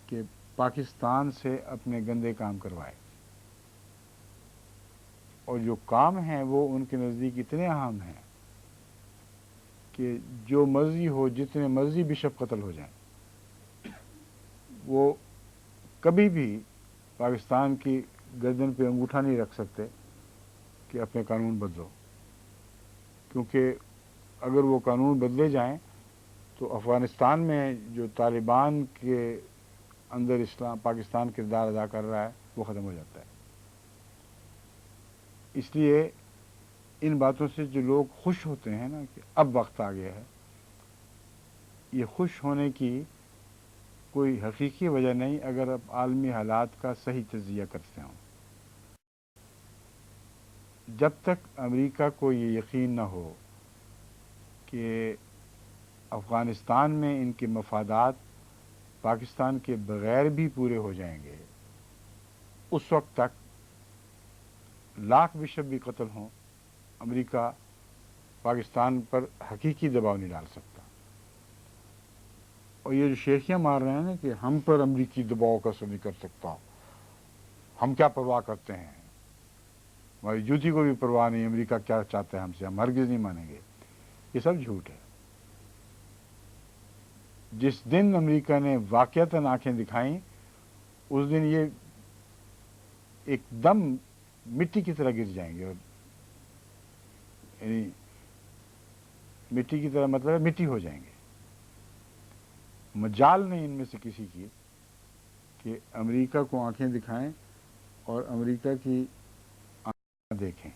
کہ پاکستان سے اپنے گندے کام کروائے، اور جو کام ہیں وہ ان کے نزدیک اتنے اہم ہیں کہ جو مرضی ہو، جتنے مرضی بشپ قتل ہو جائیں، وہ کبھی بھی پاکستان کی گردن پہ انگوٹھا نہیں رکھ سکتے کہ اپنے قانون بدلو، کیونکہ اگر وہ قانون بدلے جائیں تو افغانستان میں جو طالبان کے اندر پاکستان کردار ادا کر رہا ہے وہ ختم ہو جاتا ہے۔ اس لیے ان باتوں سے جو لوگ خوش ہوتے ہیں نا کہ اب وقت آ گیا ہے، یہ خوش ہونے کی کوئی حقیقی وجہ نہیں اگر آپ عالمی حالات کا صحیح تجزیہ کرتے ہوں۔ جب تک امریکہ کو یہ یقین نہ ہو کہ افغانستان میں ان کے مفادات پاکستان کے بغیر بھی پورے ہو جائیں گے، اس وقت تک لاکھ بشپ بھی قتل ہوں، امریکہ پاکستان پر حقیقی دباؤ نہیں ڈال سکتا۔ اور یہ جو شیخیاں مار رہے ہیں نا کہ ہم پر امریکی دباؤ کا اثر نہیں کر سکتا، ہم کیا پرواہ کرتے ہیں، ہماری جوتی کو بھی پرواہ نہیں، امریکہ کیا چاہتا ہے ہم سے، ہم ہرگز نہیں مانیں گے، یہ سب جھوٹ ہے۔ جس دن امریکہ نے واقعتاً آنکھیں دکھائیں، اس دن یہ ایک دم مٹی کی طرح گر جائیں گے، اور یعنی مٹی کی طرح مطلب ہے مٹی ہو جائیں گے۔ مجال نہیں ان میں سے کسی کی کہ امریکہ کو آنکھیں دکھائیں اور امریکہ کی آنکھیں دیکھیں۔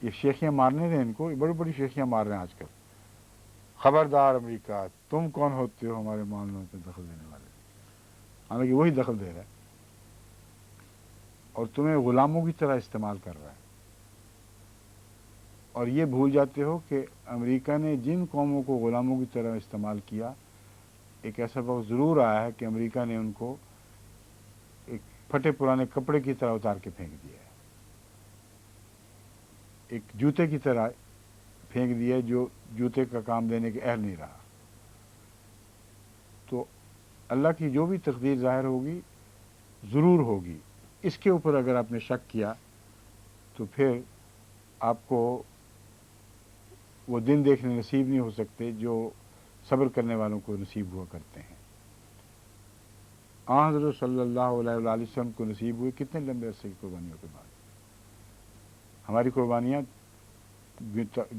یہ شیخیاں مارنے دیں ان کو، یہ بڑی بڑی شیخیاں مار رہے ہیں آج کل۔ خبردار امریکہ، تم کون ہوتے ہو ہمارے معاملوں میں دخل دینے والے؟ حالانکہ وہی دخل دے رہا ہے اور تمہیں غلاموں کی طرح استعمال کر رہا ہے، اور یہ بھول جاتے ہو کہ امریکہ نے جن قوموں کو غلاموں کی طرح استعمال کیا، ایک ایسا وقت ضرور آیا ہے کہ امریکہ نے ان کو ایک پھٹے پرانے کپڑے کی طرح اتار کے پھینک دیا ہے، ایک جوتے کی طرح پھینک دیا ہے جو جوتے کا کام دینے کے اہل نہیں رہا۔ تو اللہ کی جو بھی تقدیر ظاہر ہوگی ضرور ہوگی، اس کے اوپر اگر آپ نے شک کیا تو پھر آپ کو وہ دن دیکھنے نصیب نہیں ہو سکتے جو صبر کرنے والوں کو نصیب ہوا کرتے ہیں۔ حضرت صلی اللہ علیہ وآلہ وسلم کو نصیب ہوئے کتنے لمبے عرصے کی قربانیوں کے بعد۔ ہماری قربانیاں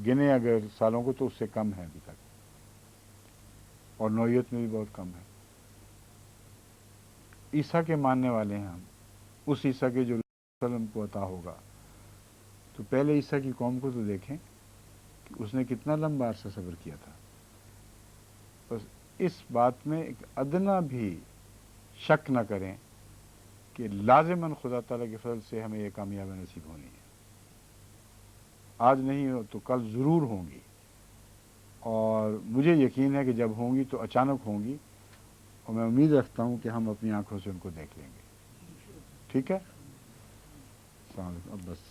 گنے اگر سالوں کو تو اس سے کم ہیں ابھی تک، اور نوعیت میں بھی بہت کم ہے۔ عیسیٰ کے ماننے والے ہیں ہم، اس عیسیٰ کے جو وسلم کو عطا ہوگا، تو پہلے عیسیٰ کی قوم کو تو دیکھیں کہ اس نے کتنا لمبا عرصہ صبر کیا تھا۔ بس اس بات میں ایک ادنا بھی شک نہ کریں کہ لازماً خدا تعالیٰ کے فضل سے ہمیں یہ کامیابی نصیب ہونی ہے، آج نہیں ہو تو کل ضرور ہوں گی، اور مجھے یقین ہے کہ جب ہوں گی تو اچانک ہوں گی، اور میں امید رکھتا ہوں کہ ہم اپنی آنکھوں سے ان کو دیکھ لیں گے۔ ٹھیک ہے، السلام علیکم۔ اب بس